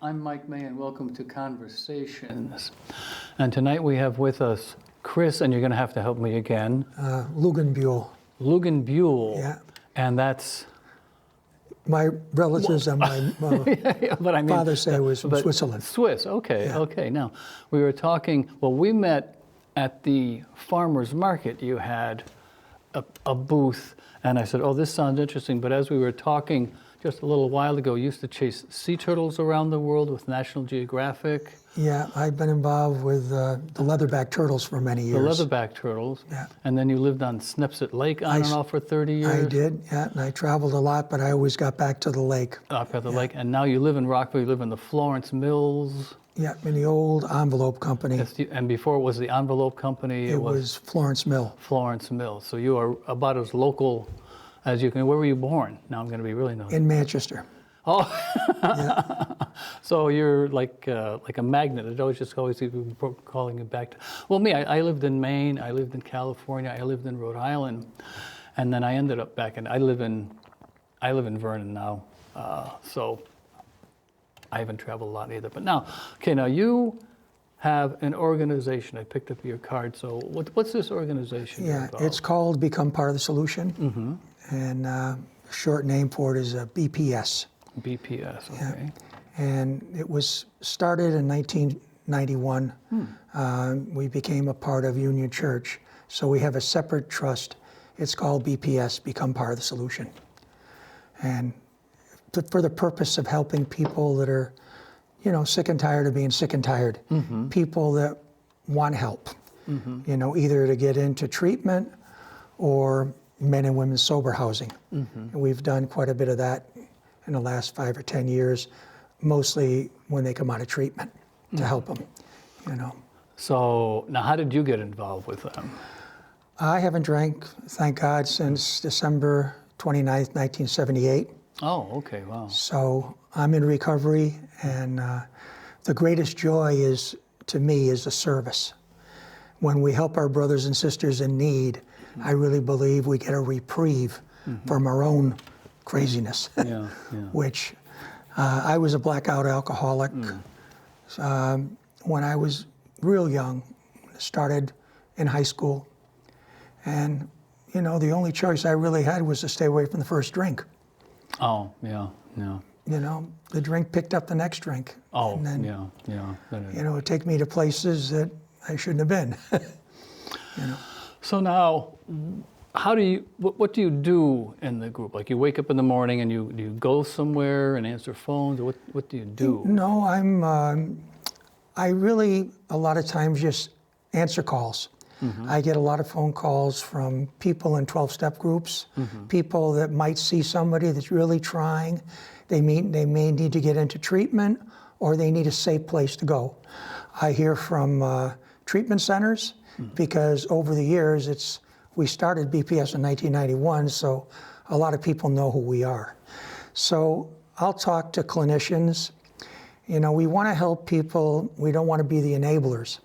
I'm Mike May, and welcome to Conversations. And tonight we have with us Chris, and you're going to have to help me again. Luginbuhl. Luginbuhl. Yeah. And that's... My relatives and my but I mean, father say it was from Switzerland. Swiss, okay, Yeah. okay. Now, we were talking, well, we met at the farmer's market. You had a booth, and I said, oh, this sounds interesting. But as we were talking just a little while ago, you used to chase sea turtles around the world with National Geographic. Yeah, I've been involved with the leatherback turtles for many years. The leatherback turtles. Yeah. And then you lived on Snepsit Lake on and off for 30 years. I did, yeah, and I traveled a lot, but I always got back to the lake. Up at the lake. And now you live in Rockville, you live in the Florence Mills. Yeah, in the old envelope company. And before it was the Envelope Company. It was Florence Mill. Florence Mills. So you are about as local as you can. Where were you born? Now I'm going to be really nosy. In Manchester. Oh, Yeah. So you're like a magnet. It always keeps calling you back to. Well, me, I lived in Maine. I lived in California. I lived in Rhode Island, and then I ended up back in. I live in Vernon now. So I haven't traveled a lot either. But now, okay, now you have an organization. I picked up your card. So what's this organization? Yeah, about? it's called Become Part of the Solution. Mm-hmm. And the short name for it is BPS. BPS, okay. Yeah. And it was started in 1991. We became a part of Union Church. So we have a separate trust. It's called BPS, Become Part of the Solution. And for the purpose of helping people that are, sick and tired of being sick and tired. Mm-hmm. People that want help, either to get into treatment or men and women's sober housing. Mm-hmm. And we've done quite a bit of that in the last 5 or 10 years, mostly when they come out of treatment to help them, So now how did you get involved with them? I haven't drank, thank God, since December 29th, 1978. Oh, okay, wow. So I'm in recovery, and the greatest joy to me is the service. When we help our brothers and sisters in need, I really believe we get a reprieve from our own craziness, which I was a blackout alcoholic when I was real young, started in high school. And, the only choice I really had was to stay away from the first drink. Oh, yeah. The drink picked up the next drink. Oh, and then, yeah. it would take me to places that I shouldn't have been. So now, what do you do in the group? Like you wake up in the morning and do you go somewhere and answer phones, or what do you do? No, I really, a lot of times, just answer calls. I get a lot of phone calls from people in 12-step groups, people that might see somebody that's really trying. They may need to get into treatment, or they need a safe place to go. I hear from treatment centers, because over the years, we started BPS in 1991, so a lot of people know who we are. So I'll talk to clinicians. We want to help people. We don't want to be the enablers.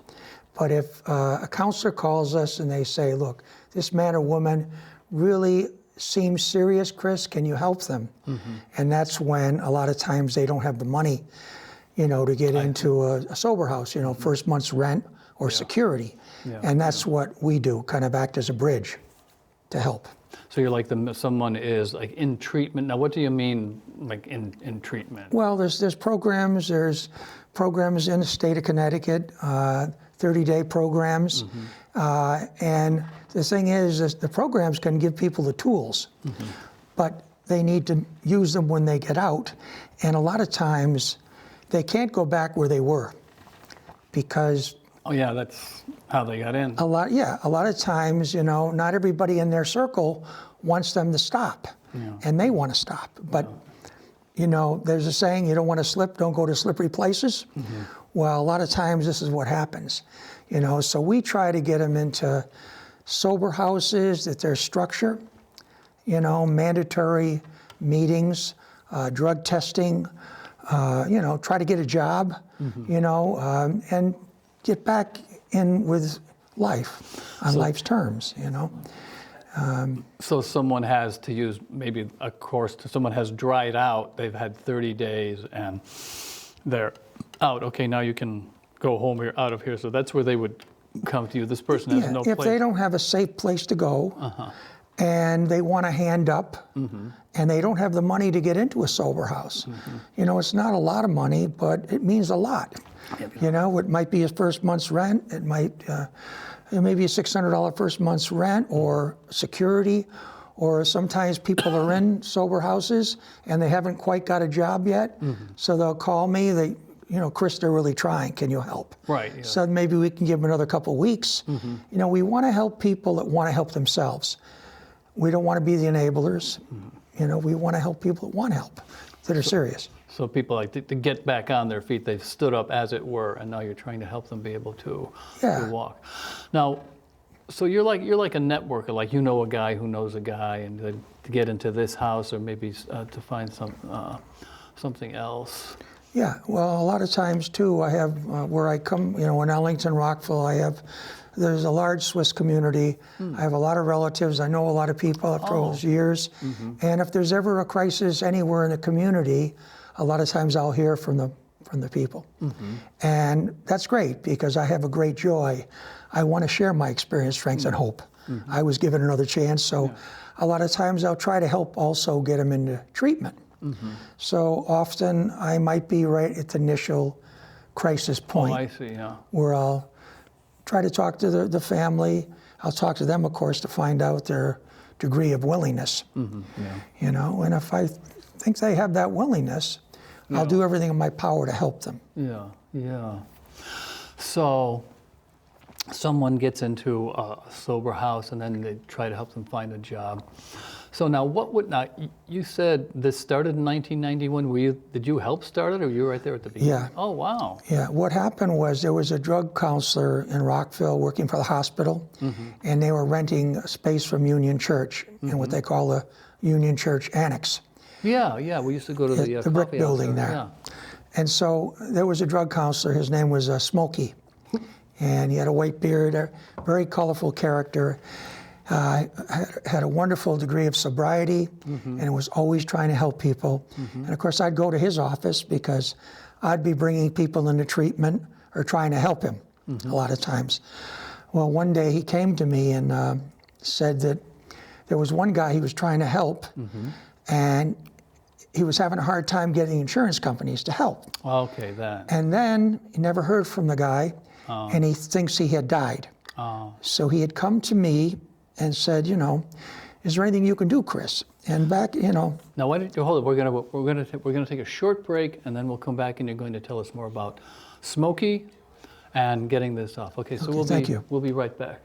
But if a counselor calls us and they say, look, this man or woman really seems serious, Chris, can you help them? And that's when a lot of times they don't have the money, to get into a sober house, first month's rent or security. And that's what we do, kind of act as a bridge to help. So you're like someone is like in treatment. Now, what do you mean, like in treatment? Well, there's programs. There's programs in the state of Connecticut, 30-day programs. And the thing is the programs can give people the tools, but they need to use them when they get out. And a lot of times, they can't go back where they were, because Oh yeah, that's how they got in. a lot of times, not everybody in their circle wants them to stop, and they want to stop. But there's a saying: you don't want to slip, don't go to slippery places. Well, a lot of times this is what happens. So we try to get them into sober houses, that there's structure, mandatory meetings, drug testing, try to get a job, and get back in with life on life's terms, So someone has to use maybe a course, someone has dried out, they've had 30 days, and they're out. Okay, now you can go home. You're out of here. So that's where they would come to you. This person has no if place. they don't have a safe place to go, and they want a hand up, and they don't have the money to get into a sober house. You know, it's not a lot of money, but it means a lot. You know, it might be his first month's rent. It might maybe a $600 first month's rent, or security, or sometimes people are in sober houses and they haven't quite got a job yet. So they'll call me. You know, Chris, they're really trying. Can you help? Right. Yeah. So maybe we can give them another couple weeks. You know, we want to help people that want to help themselves. We don't want to be the enablers. You know, we want to help people that want help, that are serious. So people like to get back on their feet. They've stood up, as it were, and now you're trying to help them be able to walk. Now, so you're like a networker. Like, you know a guy who knows a guy, and to get into this house, or maybe to find something else. Yeah, well, a lot of times too, I have where I come, you know, in Rockville, there's a large Swiss community. I have a lot of relatives. I know a lot of people after all those years. And if there's ever a crisis anywhere in the community, a lot of times I'll hear from the people. And that's great, because I have a great joy. I want to share my experience, strength, and hope. I was given another chance, so a lot of times I'll try to help also get them into treatment. So often I might be right at the initial crisis point. Oh, I see, yeah. Where I'll try to talk to the family. I'll talk to them, of course, to find out their degree of willingness. You know, and if I think they have that willingness, I'll do everything in my power to help them. Yeah, yeah. So someone gets into a sober house, and then they try to help them find a job. So now, you said this started in 1991. Did you help start it, or were you right there at the beginning? Yeah. Oh, wow. Yeah, what happened was there was a drug counselor in Rockville working for the hospital, and they were renting a space from Union Church in what they call the Union Church Annex. Yeah, yeah, we used to go to the brick coffee building house there. Yeah. And so there was a drug counselor. His name was Smokey, and he had a white beard, a very colorful character. Had a wonderful degree of sobriety, and was always trying to help people. And of course, I'd go to his office because I'd be bringing people into treatment or trying to help him a lot of times. Well, one day he came to me and said that there was one guy he was trying to help, and he was having a hard time getting insurance companies to help. Okay, that. And then he never heard from the guy, and he thinks he had died. So he had come to me and said, you know, is there anything you can do, Chris? And back, you know. Now, why don't you hold it? We're gonna take a short break, and then we'll come back, and you're going to tell us more about Smokey and getting this off. Okay, so we'll be right back.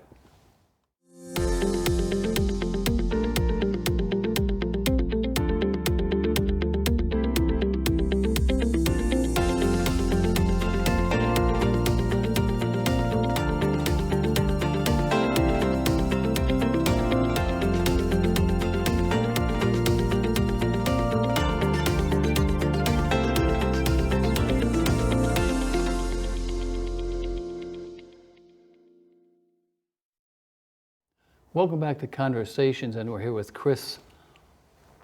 Welcome back to Conversations, and we're here with Chris.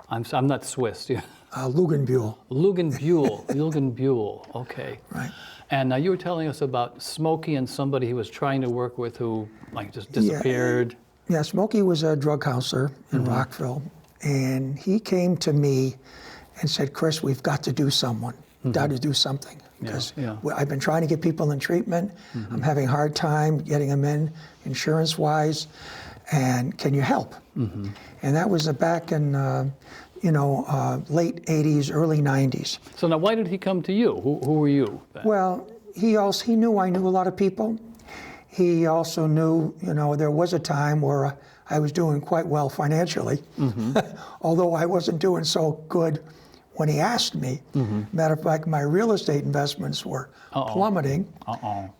I'm not Swiss. Yeah. Luginbuhl. Luginbuhl. Okay. Right. And now you were telling us about Smokey and somebody he was trying to work with who just disappeared. Yeah, Smokey was a drug counselor in Rockville, and he came to me and said, Chris, we've got to do something. Because I've been trying to get people in treatment. I'm having a hard time getting them in insurance-wise. And can you help? And that was back in, late 80s, early 90s. So now, why did he come to you? Who were you then? Well, he knew I knew a lot of people. He also knew, there was a time where I was doing quite well financially, although I wasn't doing so good when he asked me. Matter of fact, my real estate investments were plummeting,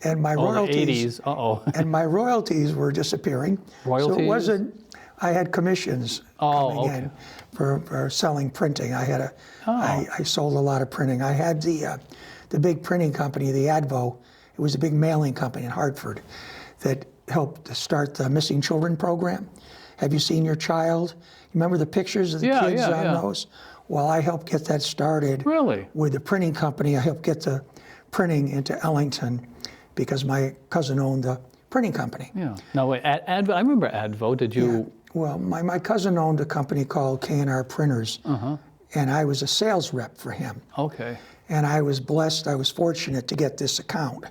and my royalties, and my royalties were disappearing. Royalties? So it wasn't. I had commissions coming in for selling printing. I sold a lot of printing. I had the big printing company, the Advo. It was a big mailing company in Hartford that helped to start the Missing Children program. Have you seen your child? Remember the pictures of the kids on those? Well, I helped get that started. Really? With the printing company. I helped get the printing into Ellington because my cousin owned the printing company. Yeah. Now, wait, I remember Advo. Did you? Yeah. Well, my cousin owned a company called K&R Printers, and I was a sales rep for him. Okay. And I was blessed, I was fortunate to get this account,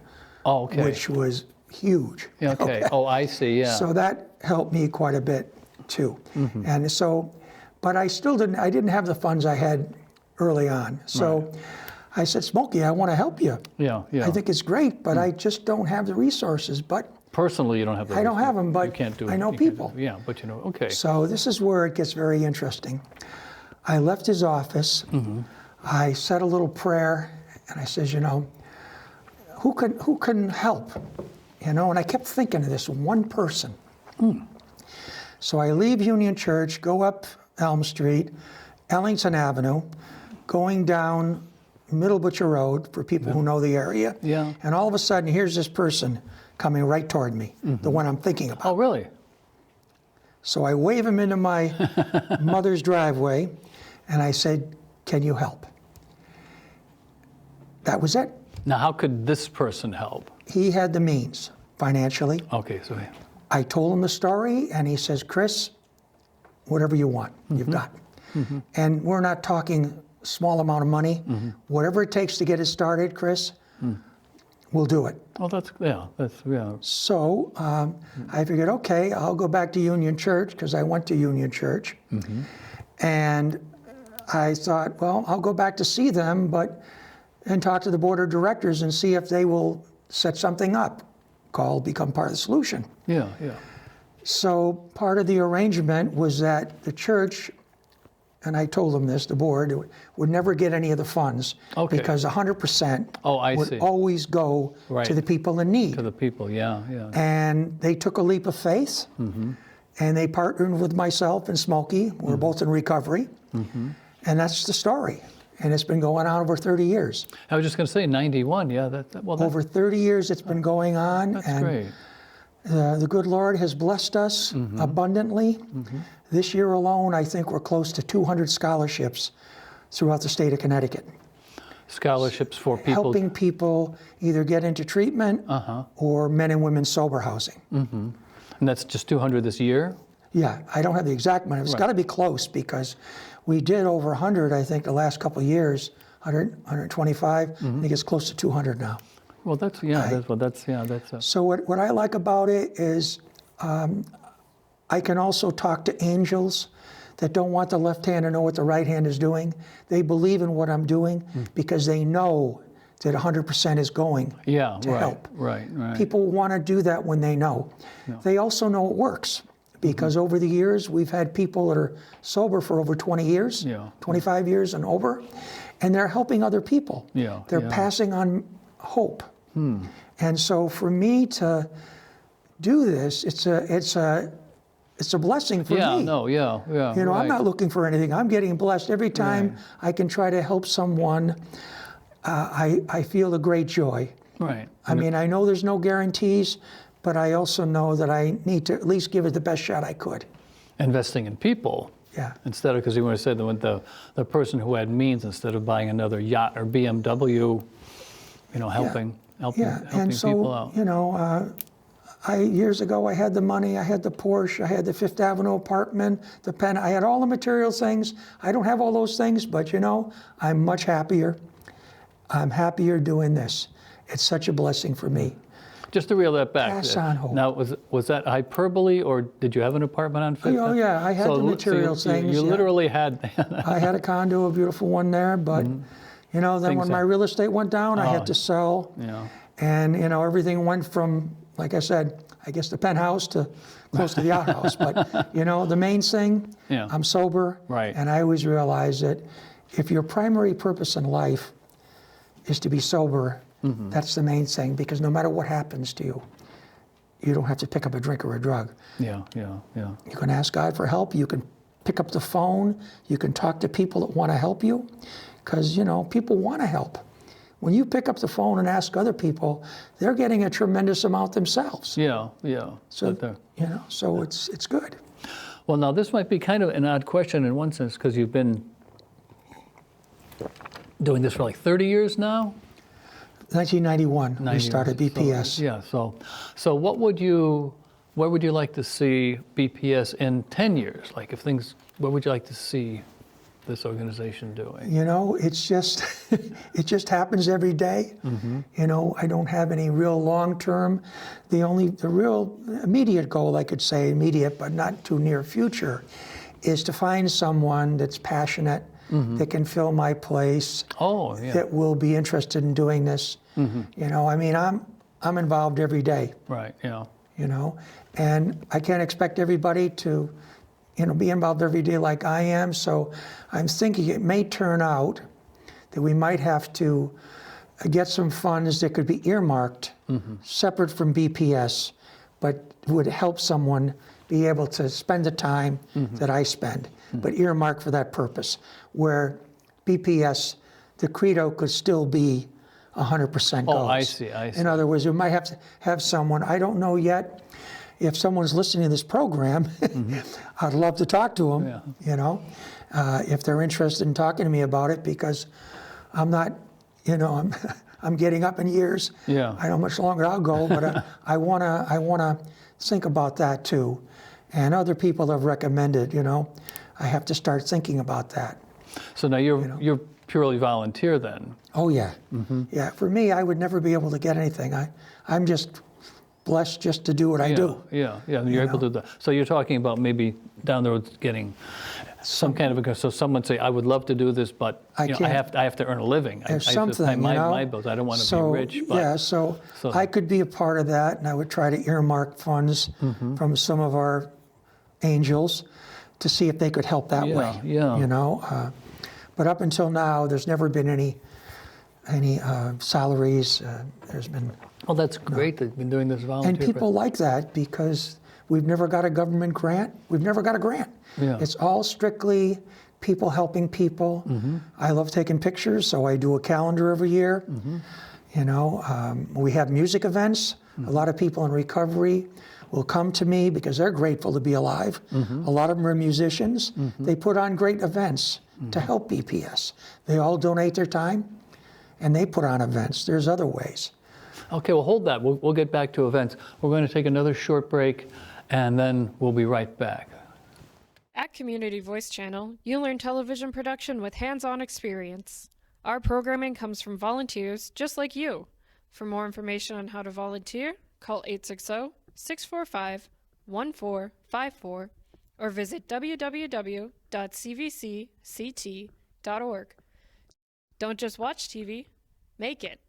Oh, okay. which was huge. Yeah, okay. Oh, I see. Yeah. So that helped me quite a bit too. And so, but I didn't have the funds I had early on. So I said, Smokey, I want to help you. Yeah. Yeah. I think it's great, but I just don't have the resources. But Personally, you don't have the. I don't have them, but you can't do it. I know You can't people. do it. Yeah, but you know. Okay. So this is where it gets very interesting. I left his office. I said a little prayer, and I says, you know, who can help? You know, and I kept thinking of this one person. So I leave Union Church, go up Elm Street, Ellington Avenue, going down Middle Butcher Road for people who know the area. Yeah. And all of a sudden, here's this person coming right toward me, the one I'm thinking about. Oh, really? So I wave him into my mother's driveway, and I said, can you help? That was it. Now, how could this person help? He had the means financially. Okay, so I told him the story, and he says, Chris, whatever you want, you've got. And we're not talking small amount of money. Whatever it takes to get it started, Chris, we'll do it. Oh, that's yeah. So I figured, okay, I'll go back to Union Church, because I went to Union Church. And I thought, well, I'll go back to see them, and talk to the board of directors and see if they will set something up called Become Part of the Solution. Yeah, yeah. So part of the arrangement was that the church, and I told them this, the board, would never get any of the funds because 100% would always go to the people in need. To the people, yeah, yeah. And they took a leap of faith, and they partnered with myself and Smokey. We're both in recovery, and that's the story. And it's been going on over 30 years. I was just going to say 91, yeah. Over 30 years it's been going on. That's and great. The good Lord has blessed us abundantly. This year alone, I think we're close to 200 scholarships throughout the state of Connecticut. Scholarships for people. Helping people either get into treatment or men and women sober housing. And that's just 200 this year? Yeah, I don't have the exact number. It's got to be close because we did over 100, I think, the last couple of years, 100, 125. I think it's close to 200 now. Well, that's So what I like about it is I can also talk to angels that don't want the left hand to know what the right hand is doing. They believe in what I'm doing because they know that 100% is going to help. Right. People want to do that when they know. They also know it works because over the years we've had people that are sober for over 20 years, 25 years and over, and they're helping other people. They're passing on hope. And so for me to do this, it's a blessing for me. Yeah. You know, I'm not looking for anything. I'm getting blessed every time I can try to help someone. I feel a great joy. Right. I mean, I know there's no guarantees, but I also know that I need to at least give it the best shot I could. Investing in people. Yeah. Instead of, because you want to say that the person who had means, instead of buying another yacht or BMW, you know, helping and so, people out. You know, years ago I had the money, I had the Porsche, I had the Fifth Avenue apartment, the pen, I had all the material things. I don't have all those things, but you know, I'm much happier. I'm happier doing this. It's such a blessing for me. Just to reel that back. Pass on hope. Now, was that hyperbole, or did you have an apartment on Fifth? Oh yeah, I had the material things. You literally had. I had a condo, a beautiful one there, but you know, then when my real estate went down, I had to sell. Yeah. And you know, everything went from, like I said, I guess the penthouse to close to the outhouse. But you know, the main thing, I'm sober, and I always realize that if your primary purpose in life is to be sober, that's the main thing, because no matter what happens to you, you don't have to pick up a drink or a drug. Yeah. You can ask God for help. You can pick up the phone. You can talk to people that want to help you, because you know, people want to help. When you pick up the phone and ask other people, they're getting a tremendous amount themselves. Yeah. So you know, so it's good. Well, now this might be kind of an odd question in one sense, because you've been doing this for like 30 years now. 1991, we started BPS. So where would you like to see BPS in 10 years? Like where would you like to see this organization doing? You know, it's just, it just happens every day. You know, I don't have any real long-term. The real immediate goal, I could say immediate, but not too near future, is to find someone that's passionate, that can fill my place, that will be interested in doing this. You know, I mean, I'm involved every day. Right, yeah. You know, and I can't expect everybody to, you know, be involved every day like I am. So I'm thinking it may turn out that we might have to get some funds that could be earmarked separate from BPS, but would help someone be able to spend the time that I spend, but earmarked for that purpose, where BPS, the credo could still be 100% goals. Oh, I see. In other words, we might have to have someone, I don't know yet, if someone's listening to this program, I'd love to talk to them, you know, if they're interested in talking to me about it, because I'm not, you know, I'm getting up in years. Yeah. I don't know how much longer I'll go, but I wanna think about that too. And other people have recommended, you know, I have to start thinking about that. So now you're purely volunteer then? Oh yeah, yeah. For me, I would never be able to get anything. I'm just blessed just to do what I do. Yeah. You're able to do that. So you're talking about maybe down the road getting some kind of so someone say, I would love to do this, but I have to earn a living. There's I have to pay something, you know? my bills. I don't want to be rich. But, yeah, so I could be a part of that, and I would try to earmark funds from some of our angels to see if they could help that way. Yeah. You know, but up until now, there's never been any salaries. There's been. Well, that's great that you've been doing this volunteer. And people like that because we've never got a government grant. We've never got a grant. Yeah. It's all strictly people helping people. I love taking pictures, so I do a calendar every year. You know, we have music events. A lot of people in recovery will come to me because they're grateful to be alive. A lot of them are musicians. They put on great events to help BPS. They all donate their time, and they put on events. There's other ways. Okay, well, hold that. We'll get back to events. We're going to take another short break, and then we'll be right back. At Community Voice Channel, you learn television production with hands-on experience. Our programming comes from volunteers just like you. For more information on how to volunteer, call 860-645-1454 or visit www.cvcct.org. Don't just watch TV, make it.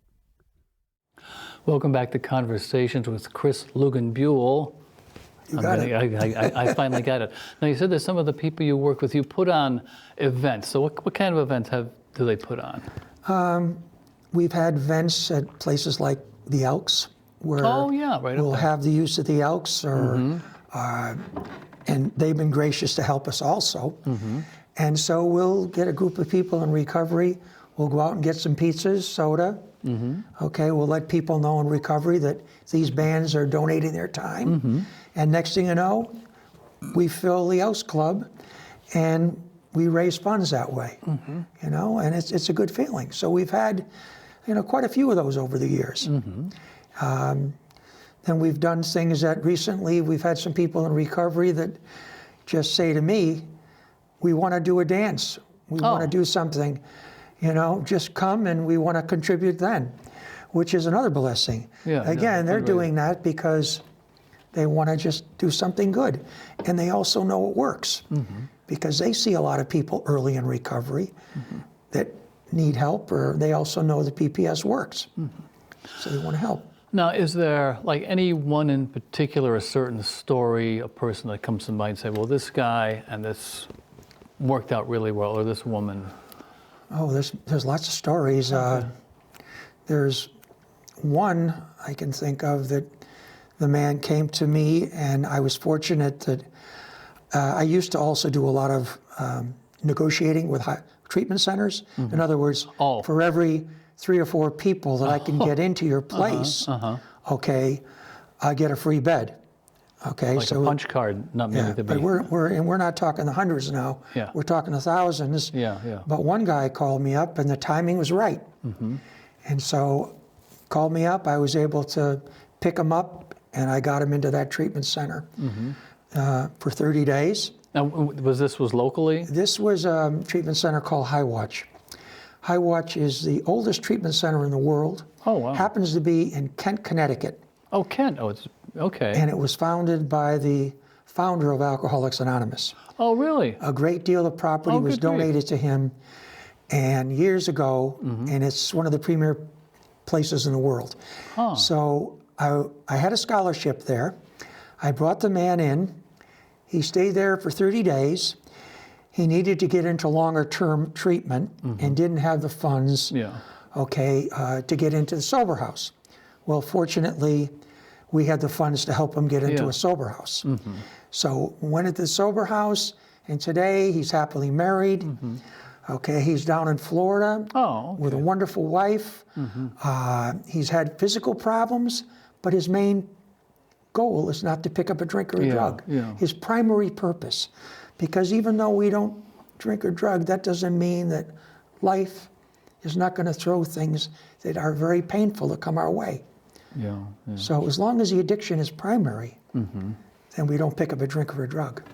Welcome back to Conversations with Chris Luginbuhl. You got it. I finally got it. Now, you said that some of the people you work with, you put on events. So what kind of events do they put on? We've had events at places like the Elks, where we'll have the use of the Elks, or, and they've been gracious to help us also. And so we'll get a group of people in recovery. We'll go out and get some pizzas, soda. Okay, we'll let people know in recovery that these bands are donating their time. And next thing you know, we fill the Elks Club, and we raise funds that way. You know, and it's a good feeling. So we've had, you know, quite a few of those over the years. Then we've done things that recently we've had some people in recovery that just say to me, we want to do a dance. We want to do something. You know, just come and we want to contribute then, which is another blessing. Again, they're doing that because they want to just do something good. And they also know it works because they see a lot of people early in recovery that need help, or they also know that PPS works. So they want to help. Now, is there like any one in particular, a certain story, a person that comes to mind and say, well, this guy and this worked out really well, or this woman? Oh, there's lots of stories. There's one I can think of that the man came to me, and I was fortunate that I used to also do a lot of negotiating with treatment centers. In other words, for every 3 or 4 people that I can get into your place, okay, I get a free bed. Okay, like so a punch card, not maybe the but big. we're not talking the hundreds now. We're talking the thousands. But one guy called me up, and the timing was right. And so called me up. I was able to pick him up, and I got him into that treatment center for 30 days. Now, was locally? This was a treatment center called High Watch. High Watch is the oldest treatment center in the world. Oh, wow. Happens to be in Kent, Connecticut. Oh, Kent. Oh, it's okay. And it was founded by the founder of Alcoholics Anonymous. Oh, really? A great deal of property was good grief. donated to him, and years ago, and it's one of the premier places in the world. Huh. So I had a scholarship there. I brought the man in. He stayed there for 30 days. He needed to get into longer-term treatment and didn't have the funds, to get into the sober house. Well, fortunately, we had the funds to help him get into a sober house. So went into the sober house, and today he's happily married. Okay, he's down in Florida with a wonderful wife. He's had physical problems, but his main goal is not to pick up a drink or a drug. His primary purpose. Because even though we don't drink or drug, that doesn't mean that life is not going to throw things that are very painful to come our way. So as long as the addiction is primary, then we don't pick up a drink or a drug.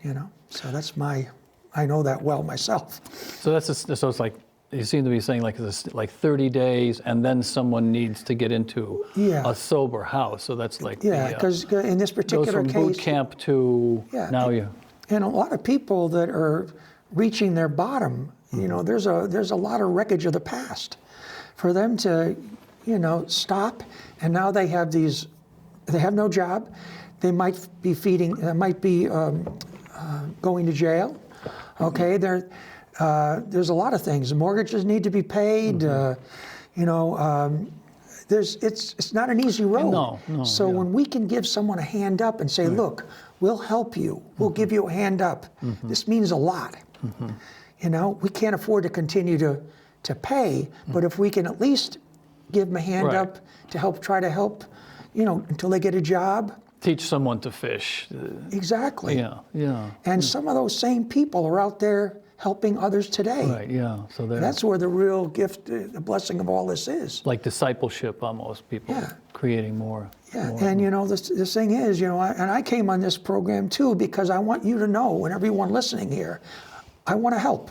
You know, so that's I know that well myself. So so it's like, you seem to be saying like this, like 30 days, and then someone needs to get into a sober house. So that's like because in this particular goes from case, boot camp to now you. And a lot of people that are reaching their bottom, you know, there's a lot of wreckage of the past. For them to, you know, stop, and now they have no job. They might be going to jail. Okay, there's a lot of things. Mortgages need to be paid. You know, it's not an easy road. No. So when we can give someone a hand up and say, look, we'll help you. We'll give you a hand up. This means a lot. You know, we can't afford to continue to pay, but if we can at least give them a hand up to try to help, you know, until they get a job. Teach someone to fish. Exactly. Yeah. And some of those same people are out there helping others today. Right, yeah. So that's where the real gift, the blessing of all this is. Like discipleship almost, people creating more. And you know, this thing is, you know, I came on this program too because I want you to know, and everyone listening here, I want to help.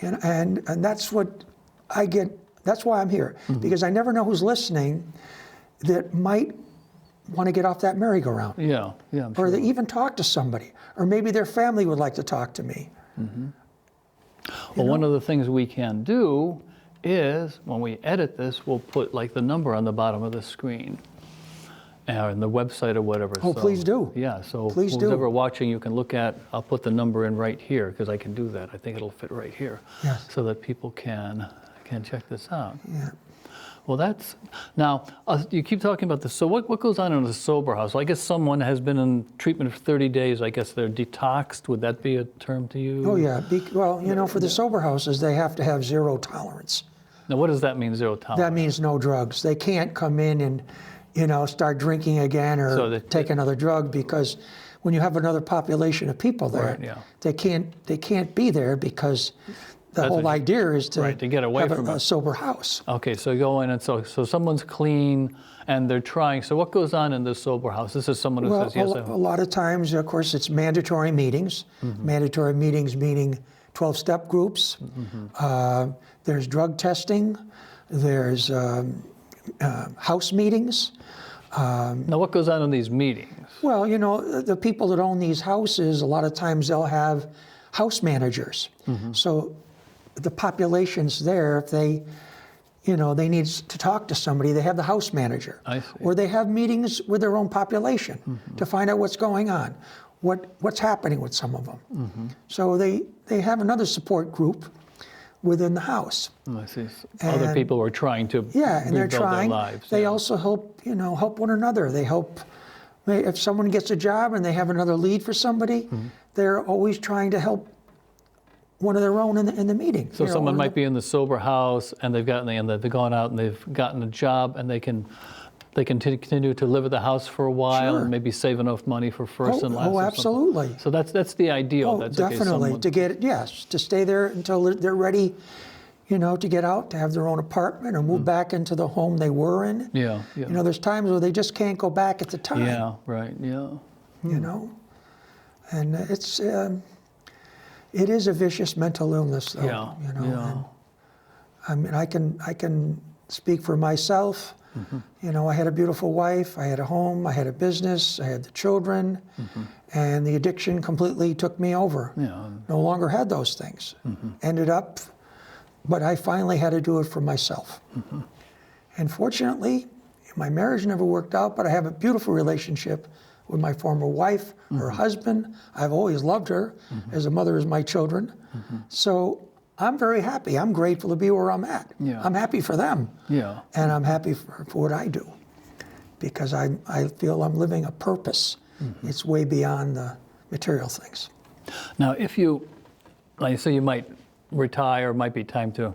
And that's what I get, that's why I'm here. Because I never know who's listening that might want to get off that merry-go-round. Yeah, I'm sure. Or they even talk to somebody. Or maybe their family would like to talk to me. Well, one of the things we can do is, when we edit this, we'll put like the number on the bottom of the screen. And the website or whatever. Oh, so, please do. Yeah, so please who's ever watching, you can look at, I'll put the number in right here, because I can do that. I think it'll fit right here. Yes. So that people can check this out. Yeah. Well, now, you keep talking about this. So what goes on in a sober house? Well, I guess someone has been in treatment for 30 days. I guess they're detoxed. Would that be a term to use? Oh, yeah. Well, you know, for the sober houses, they have to have zero tolerance. Now, what does that mean, zero tolerance? That means no drugs. They can't come in and, you know, start drinking again or take another drug, because when you have another population of people there, they can't be there, because the whole idea is to get away from a sober house. Okay, so you go in and so someone's clean and they're trying. So what goes on in the sober house? This is someone who says yes. A lot of times, of course, it's mandatory meetings. Mandatory meetings meaning 12-step groups. There's drug testing. There's house meetings. Now, what goes on in these meetings? Well, you know, the people that own these houses, a lot of times they'll have house managers. So the population's there, if they, you know, they need to talk to somebody, they have the house manager. I see. Or they have meetings with their own population to find out what's going on, what's happening with some of them. So they have another support group within the house. I see. Other people are trying to and they're trying. Their lives. They also help one another. They help, if someone gets a job and they have another lead for somebody, they're always trying to help one of their own in the meeting. So someone might be in the sober house and they've gone out and they've gotten a job, and they can continue to live at the house for a while and maybe save enough money for first and last. Oh, absolutely. So that's the ideal. Oh, that's definitely. To stay there until they're ready, you know, to get out, to have their own apartment or move back into the home they were in. Yeah, yeah. You know, there's times where they just can't go back at the time. Yeah, right, yeah. You know, and it is a vicious mental illness, though. Yeah, You know, yeah. and, I mean, I can speak for myself. You know, I had a beautiful wife, I had a home, I had a business, I had the children, and the addiction completely took me over. Yeah. No longer had those things. Ended up, but I finally had to do it for myself. And fortunately, my marriage never worked out, but I have a beautiful relationship with my former wife, her husband. I've always loved her as a mother as my children. So I'm very happy. I'm grateful to be where I'm at. Yeah. I'm happy for them. Yeah. And I'm happy for what I do because I feel I'm living a purpose. It's way beyond the material things. Now, if you, like you say, you might retire, might be time to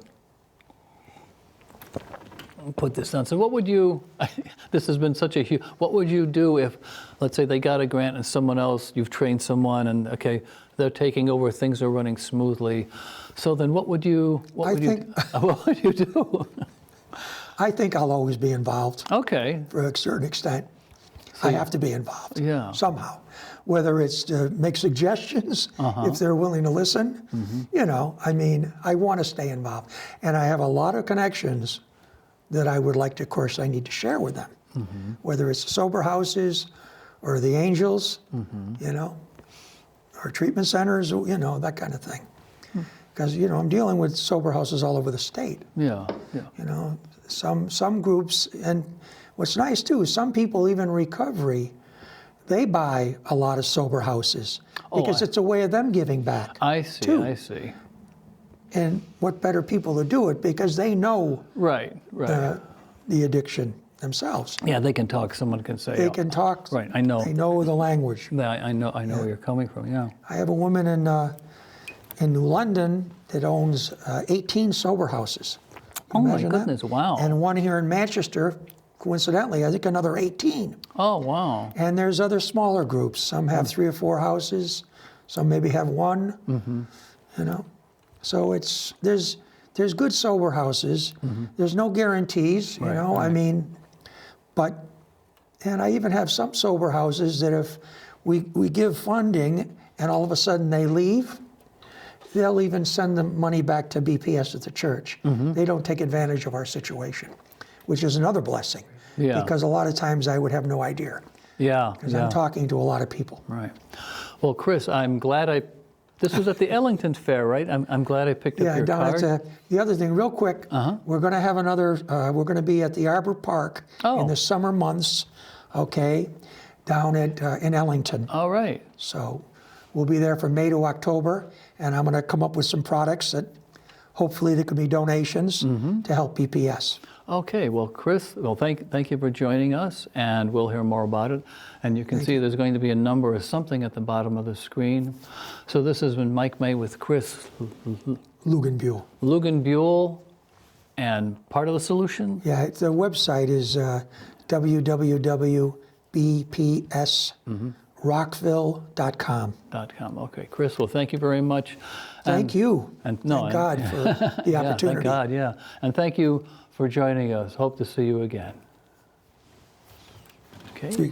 put this down. So what would you, this has been such a huge, what would you do if, let's say they got a grant and someone else, you've trained someone and, okay, they're taking over, things are running smoothly. So then what would you, what would you do? I think I'll always be involved. Okay. For a certain extent. I have to be involved somehow. Whether it's to make suggestions, if they're willing to listen, you know, I mean, I want to stay involved. And I have a lot of connections that I would like to, of course, I need to share with them. Whether it's sober houses or the angels, you know, or treatment centers, you know, that kind of thing. Because, you know, I'm dealing with sober houses all over the state. Yeah, yeah. You know, some groups, and what's nice too, is some people, even recovery, they buy a lot of sober houses because it's a way of them giving back. I see, too. I see. And what better people to do it because they know Right, right. the addiction themselves. Yeah, they can talk. Someone can say. They can talk. Right, I know. They know the language. Yeah, I know where you're coming from. Yeah. I have a woman in New London that owns 18 sober houses. Oh my Imagine that? goodness! Wow. And one here in Manchester, coincidentally, I think another 18. Oh wow. And there's other smaller groups. Some have 3 or 4 houses. Some maybe have 1. You know, so there's good sober houses. There's no guarantees. You know, I mean, and I even have some sober houses that if we give funding and all of a sudden they leave, they'll even send the money back to BPS at the church. They don't take advantage of our situation, which is another blessing. Yeah. Because a lot of times I would have no idea. Yeah. Because I'm talking to a lot of people. Right. Well, Chris, I'm glad this was at the Ellington Fair, right? I'm glad I picked up your card. The other thing, real quick, we're going to have we're going to be at the Arbor Park in the summer months, okay, down in Ellington. All right. So we'll be there from May to October, and I'm going to come up with some products that hopefully there could be donations to help BPS. Okay, well, Chris, thank you for joining us, and we'll hear more about it. And you can see there's going to be a number or something at the bottom of the screen. So this has been Mike May with Chris Luginbuhl. Luginbuhl, and part of the solution? Yeah, the website is www.bpsrockville.com. Okay, Chris, well, thank you very much. Thank you. Thank God for the opportunity. Thank God, yeah. And thank you for joining us. Hope to see you again. Okay.